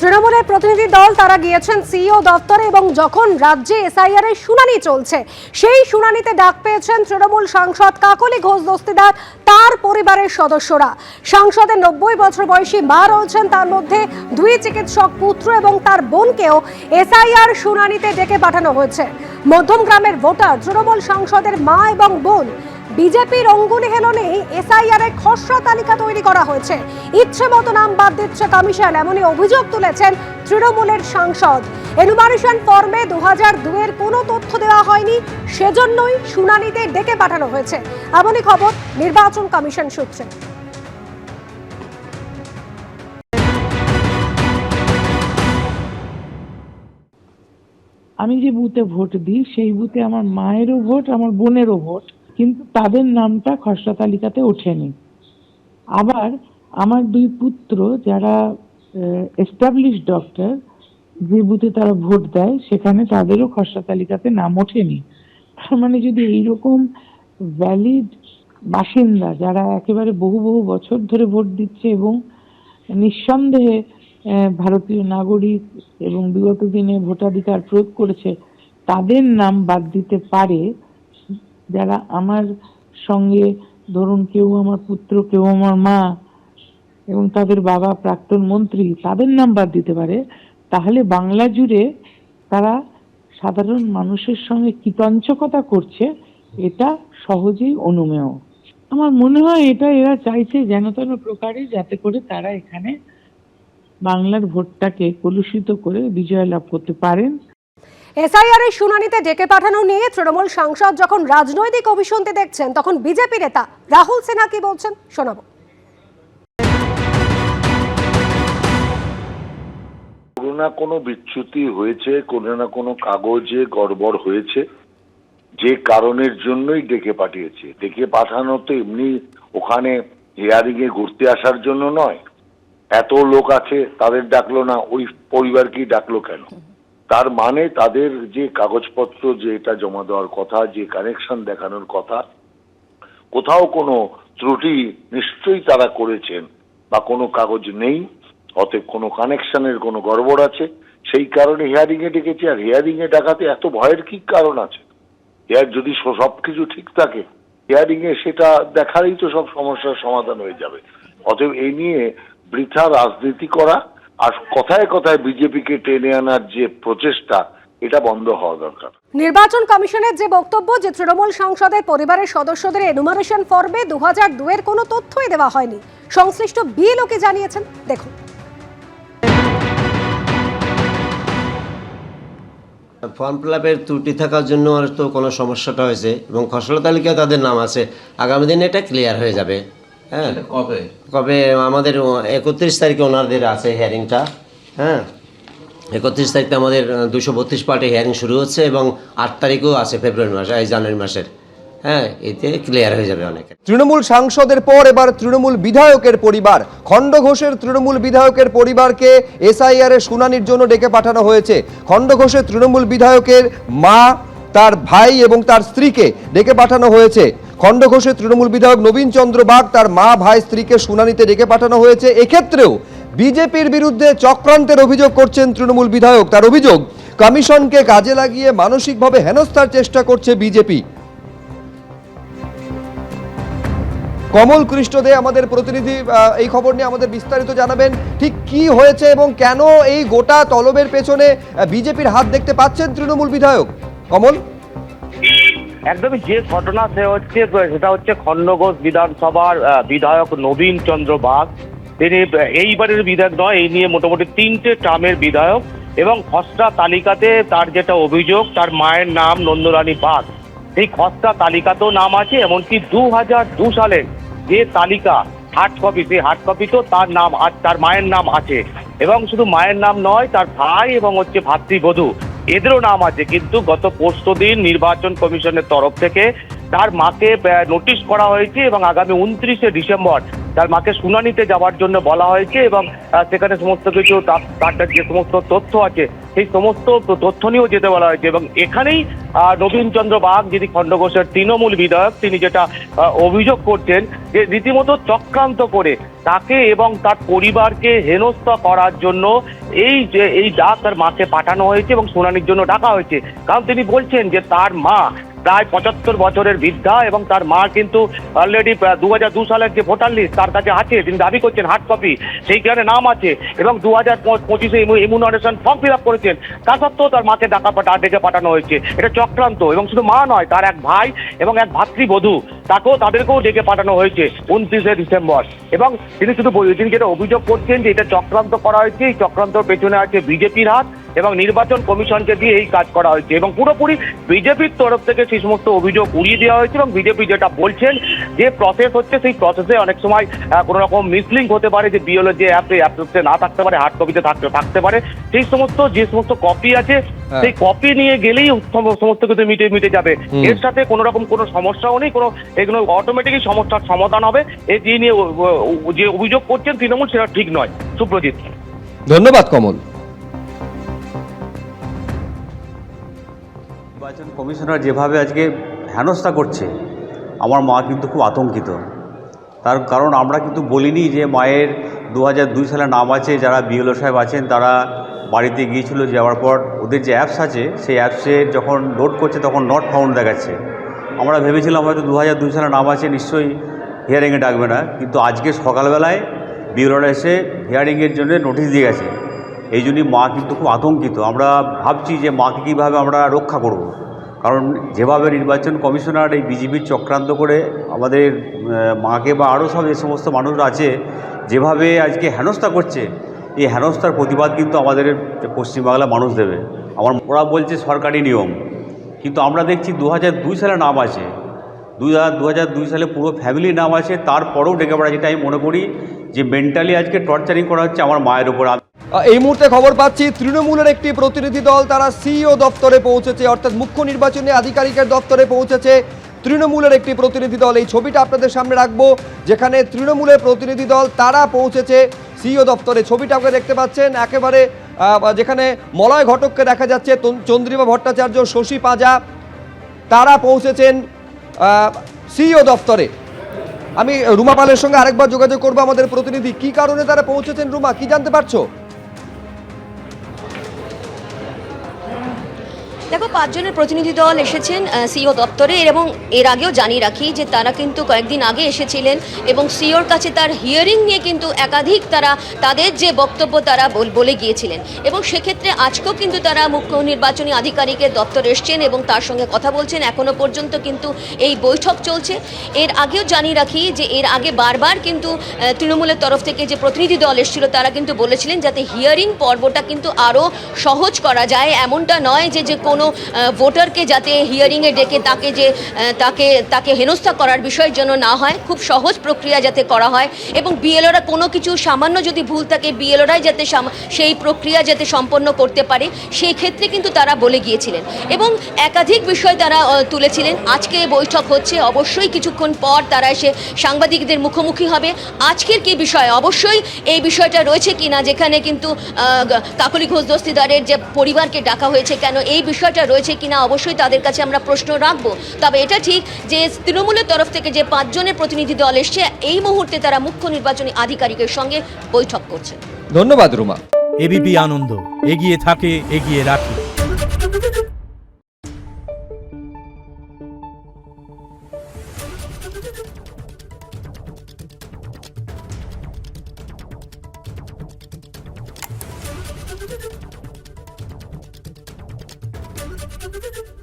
তৃণমূলের প্রতিনিধি দল তারা গিয়েছেন সিইও দপ্তরে এবং যখন রাজ্যে এসআইআর এর শুনানি চলছে সেই শুনানিতে ডাক পেয়েছেন তৃণমূল সাংসদ কাকলি ঘোষ দস্তিদার তার পরিবারের সদস্যরা। সাংসদের 90 বছর বয়সী মা রয়েছেন, তার মধ্যে 2 চিকিৎসক পুত্র এবং তার বোনকেও এসআইআর শুনানিতে ডেকে পাঠানো হয়েছে। মধ্যমগ্রামের ভোটার তৃণমূল সাংসদের মা এবং বোন। বিজেপির অঙ্গুলি হেলনে এসআইআর এর খসড়া তালিকা তৈরি করা হয়েছে, ইচ্ছে মতো নাম বাদ দিচ্ছে কমিশন, এমনই অভিযোগ তুলেছেন তৃণমূলের সাংসদ। এনুমারেশন ফর্মে 2002 এর কোনো তথ্য দেওয়া হয়নি, সেজন্যই শুনানিতে ডেকে পাঠানো হয়েছে, এমনই খবর নির্বাচন কমিশন সূত্রে। আমি যে বুথে ভোট দিই সেই বুথে আমার মায়েরও ভোট, আমার বোনেরও ভোট, কিন্তু তাদের নামটা খসড়া তালিকাতে ওঠেনি। আবার আমার 2 পুত্র যারা এস্টাবলিশ ডক্টর, যে বুথে তারা ভোট দেয় সেখানে তাদেরও খসড়া তালিকাতে নাম ওঠেনি। তার মানে যদি এইরকম ভ্যালিড বাসিন্দা যারা একেবারে বহু বছর ধরে ভোট দিচ্ছে এবং নিঃসন্দেহে ভারতীয় নাগরিক এবং বিগত দিনে ভোটাধিকার প্রয়োগ করেছে, তাদের নাম বাদ দিতে পারে, যারা আমার সঙ্গে ধরুন কেউ আমার পুত্র, কেউ আমার মা এবং তাদের বাবা প্রাক্তন মন্ত্রী, তাদের নাম বাদ দিতে পারে, তাহলে বাংলা জুড়ে তারা সাধারণ মানুষের সঙ্গে কীটঞ্চকতা করছে, এটা সহজেই অনুমেয়। আমার মনে হয় এটা এরা চাইছে যেন তেন প্রকারে, যাতে করে তারা এখানে বাংলার ভোটটাকে কলুষিত করে বিজয় লাভ করতে পারেন। এসআইআর এর শুনানিতে ডেকে পাঠানো নিয়ে তৃণমূল সাংসদ যখন রাজনৈতিক অভিসন্ধি দেখছেন, তখন বিজেপি নেতা রাহুল সিনহা কি বলছেন শোনাবো। কোনো না কোনো বিচ্যুতি হয়েছে, কোনো না কোনো কাগজে গড়বড় হয়েছে, যে কারণের জন্যই ডেকে পাঠিয়েছে। ডেকে পাঠানো তো এমনি ওখানে হিয়ারিং এ ঘুরতে আসার জন্য নয়। এত লোক আছে, তাদের ডাকলো না, ওই পরিবারকেই ডাকলো কেন? তার মানে তাদের যে কাগজপত্র, যে এটা জমা দেওয়ার কথা, যে কানেকশন দেখানোর কথা, কোথাও কোনো ত্রুটি নিশ্চয়ই তারা করেছেন, বা কোনো কাগজ নেই, অতএব কোনো কানেকশনের কোনো গড়বড় আছে, সেই কারণে হিয়ারিং এ ডেকেছে। আর হিয়ারিং এ ডাকাতে এত ভয়ের কি কারণ আছে? যদি সবকিছু ঠিক থাকে, হিয়ারিং এ সেটা দেখালেই তো সব সমস্যার সমাধান হয়ে যাবে। অতএব এই নিয়ে বৃথা রাজনীতি করা আর কথায় কথায় বিজেপিকে টেনে আনার যে প্রচেষ্টা, এটা বন্ধ হওয়া দরকার। নির্বাচন কমিশনের যে বক্তব্য যে তৃণমূল সাংসদের পরিবারের সদস্যদের এনুমারেশন ফর্মে 2002 এর কোনো তথ্যই দেওয়া হয়নি, সংশ্লিষ্ট বিএলও কে জানিয়েছেন, দেখুন। ফর্ম ফিলাপের ত্রুটি থাকার জন্য তো কোনো সমস্যাটা হয়েছে এবং খসড়া তালিকায় তাদের নাম আছে, আগামী দিনে এটা ক্লিয়ার হয়ে যাবে। হ্যাঁ, কবে আমাদের 31 তারিখে ওনাদের আছে হিয়ারিংটা। হ্যাঁ, 31 তারিখে আমাদের 232 পার্টে হিয়ারিং শুরু হচ্ছে এবং 8 তারিখেও আছে ফেব্রুয়ারি মাসে, এই জানুয়ারি মাসের। হ্যাঁ, এতে ক্লিয়ার হয়ে যাবে অনেক। তৃণমূল সাংসদের পর এবার তৃণমূল বিধায়কের পরিবার, খণ্ড ঘোষের তৃণমূল বিধায়কের পরিবারকে এসআইআর এর শুনানির জন্য ডেকে পাঠানো হয়েছে। খণ্ড ঘোষের তৃণমূল বিধায়কের মা, তার ভাই এবং তার স্ত্রীকে ডেকে পাঠানো হয়েছে। খণ্ড ঘোষের তৃণমূল বিধায়ক নবীন চন্দ্র বাগ, তার মা, ভাই, স্ত্রীকে শুনানিতে ডেকে পাঠানো হয়েছে। এক্ষেত্রেও বিজেপির বিরুদ্ধে চক্রান্তের অভিযোগ করছেন তৃণমূল বিধায়ক। তার অভিযোগ, কমিশনকে কাজে লাগিয়ে মানসিকভাবে হেনস্থার চেষ্টা করছে বিজেপি। কমল কৃষ্ণ দে আমাদের প্রতিনিধি, এই খবর নিয়ে আমাদের বিস্তারিত জানাবেন। ঠিক কি হয়েছে এবং কেন এই গোটা তলবের পেছনে বিজেপির হাত দেখতে পাচ্ছেন তৃণমূল বিধায়ক? কমল, একদমই যে ঘটনা সেটা হচ্ছে খণ্ড ঘোষ বিধানসভার বিধায়ক নবীন চন্দ্র বাগ। তিনি এইবারের বিধায়ক নয়, এই নিয়ে মোটামুটি 3টে টার্মের বিধায়ক, এবং খসড়া তালিকাতে তার যেটা অভিযোগ, তার মায়ের নাম নন্দরানী বাগ, সেই খসড়া তালিকাতেও নাম আছে। এমনকি 2002 সালের যে তালিকা হার্ড কপি, সেই হার্ড কপিতেও তার নাম আর তার মায়ের নাম আছে। এবং শুধু মায়ের নাম নয়, তার ভাই এবং ভাতৃবধূ, এদেরও নাম আছে। কিন্তু গত 5 দিন নির্বাচন কমিশনের তরফ থেকে তার মাকে নোটিশ করা হয়েছে এবং আগামী 29শে ডিসেম্বর তার মাকে শুনানিতে যাওয়ার জন্য বলা হয়েছে এবং সেখানে সমস্ত কিছু তার যে সমস্ত তথ্য আছে সেই সমস্ত তথ্য নিয়েও যেতে বলা হয়েছে। এবং এখানেই নবীন চন্দ্র বাগ, যিনি খণ্ডঘোষের তৃণমূল বিধায়ক, তিনি যেটা অভিযোগ করছেন যে রীতিমতো চক্রান্ত করে তাকে এবং তার পরিবারকে হেনস্থা করার জন্য এই ডাক তার মাকে পাঠানো হয়েছে এবং শুনানির জন্য ডাকা হয়েছে। কারণ তিনি বলছেন যে তার মা প্রায় 75 বছরের বৃদ্ধা এবং তার মা কিন্তু অলরেডি 2002 সালের যে ভোটার লিস্ট তার কাছে আছে, তিনি দাবি করছেন হার্ড কপি, সেইখানে নাম আছে এবং 2025-এ ইমিউনাইজেশন ফর্ম ফিল আপ করেছেন। তা সত্ত্বেও তার মাকে ডেকে পাঠানো হয়েছে। এটা চক্রান্ত। এবং শুধু মা নয়, তার এক ভাই এবং এক ভাতৃবধূ তাদেরকেও ডেকে পাঠানো হয়েছে 29শে ডিসেম্বর। এবং তিনি যেটা অভিযোগ করছেন যে এটা চক্রান্ত করা হয়েছে, এই চক্রান্তর পেছনে আছে বিজেপির হাত এবং নির্বাচন কমিশনকে দিয়ে এই কাজ করা হয়েছে এবং পুরোপুরি বিজেপির তরফ থেকে সেই সমস্ত অভিযোগ উড়িয়ে দেওয়া হয়েছে। এবং বিজেপি যেটা বলছেন যে প্রসেস হচ্ছে, সেই প্রসেসে অনেক সময় কোনো রকম মিসলিঙ্ক হতে পারে, যে বিএলও যে অ্যাপে না থাকতে পারে, হার্ড কপিতে থাকতে পারে। সেই যে সমস্ত কপি আছে সেই কপি নিয়ে গেলেই সমস্ত কিছু মিটে যাবে। এর সাথে কোনো রকম কোনো সমস্যাও নেই, এগুলো অটোমেটিকই সমস্যার সমাধান হবে। এই নিয়ে যে অভিযোগ করছেন তৃণমূল, সেটা ঠিক নয়। সুপ্রজিৎ, ধন্যবাদ কমল। নির্বাচন কমিশনার যেভাবে আজকে হেনস্থা করছে, আমার মা কিন্তু খুব আতঙ্কিত। তার কারণ আমরা কিন্তু বলিনি যে মায়ের 2002 সালে নাম আছে। যারা বিএলও সাহেব আছেন তারা বাড়িতে গিয়েছিল, যাওয়ার পর ওদের যে অ্যাপস আছে সেই অ্যাপসে যখন লোড করছে তখন নট ফাউন্ড দেখাচ্ছে। আমরা ভেবেছিলাম হয়তো 2002 সালে নাম আছে, নিশ্চয়ই হিয়ারিংয়ে ডাকবে না। কিন্তু আজকে সকালবেলায় বিএলওরা এসে হিয়ারিংয়ের জন্য নোটিশ দিয়ে গেছে। এই জন্যই মা কিন্তু খুব আতঙ্কিত। আমরা ভাবছি যে মাকে কীভাবে আমরা রক্ষা করব। কারণ যেভাবে নির্বাচন কমিশনার এই বিজেপির চক্রান্ত করে আমাদের মাকে বা আরও সব যে সমস্ত মানুষরা আছে যেভাবে আজকে হেনস্থা করছে, এই হেনস্থার প্রতিবাদ কিন্তু আমাদের পশ্চিমবাংলার মানুষ দেবে। ওরা বলছে সরকারি নিয়ম, কিন্তু আমরা দেখছি 2002 সালে নাম আছে, 2002 সালে পুরো ফ্যামিলির নাম আছে, তারপরেও ডেকে পড়া, যেটা আমি মনে করি যে মেন্টালি আজকে টর্চারিং করা হচ্ছে আমার মায়ের উপর। এই মুহূর্তে খবর পাচ্ছি তৃণমূলের একটি প্রতিনিধি দল তারা সিইও দপ্তরে পৌঁছেছে, অর্থাৎ মুখ্য নির্বাচনী আধিকারিকের দপ্তরে পৌঁছেছে তৃণমূলের একটি প্রতিনিধি দল। এই ছবিটা আপনাদের সামনে রাখবো, যেখানে তৃণমূলের প্রতিনিধি দল তারা পৌঁছেছে সিইও দপ্তরে। ছবিটা আপনারা দেখতে পাচ্ছেন একেবারে, যেখানে মলয় ঘটককে দেখা যাচ্ছে, চন্দ্রিমা ভট্টাচার্য, শশী পাঁজা, তারা পৌঁছেছেন সিইও দপ্তরে। আমি রুমা পালের সঙ্গে আরেকবার যোগাযোগ করবো, আমাদের প্রতিনিধি। কি কারণে তারা পৌঁছেছেন রুমা, কি জানতে পারছো? দেখো, 5 জনের প্রতিনিধি দল এসেছেন সিইও দপ্তরে এবং এর আগেও জানিয়ে রাখি যে তারা কিন্তু কয়েকদিন আগে এসেছিলেন এবং সিইওর কাছে তার হিয়ারিং নিয়ে কিন্তু একাধিক তাদের যে বক্তব্য তারা বলে গিয়েছিলেন এবং সেক্ষেত্রে আজকেও কিন্তু তারা মুখ্য নির্বাচনী আধিকারিকের দপ্তরে এসছেন এবং তার সঙ্গে কথা বলছেন। এখনও পর্যন্ত কিন্তু এই বৈঠক চলছে। এর আগেও জানিয়ে রাখি যে এর আগে বারবার কিন্তু তৃণমূলের তরফ থেকে যে প্রতিনিধি দল এসেছিল তারা কিন্তু বলেছিলেন যাতে হিয়ারিং পর্বটা কিন্তু আরও সহজ করা যায়। এমনটা নয় যে কোনো ভোটারকে যাতে হিয়ারিংয়ে ডেকে তাকে হেনস্থা করার বিষয়ের জন্য না হয়, খুব সহজ প্রক্রিয়া যাতে করা হয় এবং বিএলওরা কোনো কিছু সামান্য যদি ভুল থাকে বিএলওরাই যাতে সেই প্রক্রিয়া যাতে সম্পন্ন করতে পারে, সেই ক্ষেত্রে কিন্তু তারা বলে গিয়েছিলেন এবং একাধিক বিষয় তারা তুলেছিলেন। আজকে বৈঠক হচ্ছে, অবশ্যই কিছুক্ষণ পর তারা এসে সাংবাদিকদের মুখোমুখি হবে। আজকের কি বিষয়, অবশ্যই এই বিষয়টা রয়েছে কিনা, যেখানে কিন্তু কাকলি ঘোষ দস্তিদারের যে পরিবারকে ডাকা হয়েছে, কেন এই বিষয়টা রয়েছে কিনা অবশ্যই তাদের কাছে আমরা প্রশ্ন রাখবো। তবে এটা ঠিক যে তৃণমূলের তরফ থেকে যে 5 জনের প্রতিনিধি দল এসছে, এই মুহূর্তে তারা মুখ্য নির্বাচনী আধিকারিকের সঙ্গে বৈঠক করছে। ধন্যবাদ রুমা। এবিপি আনন্দ, এগিয়ে থাকে, এগিয়ে রাখে। Thank you.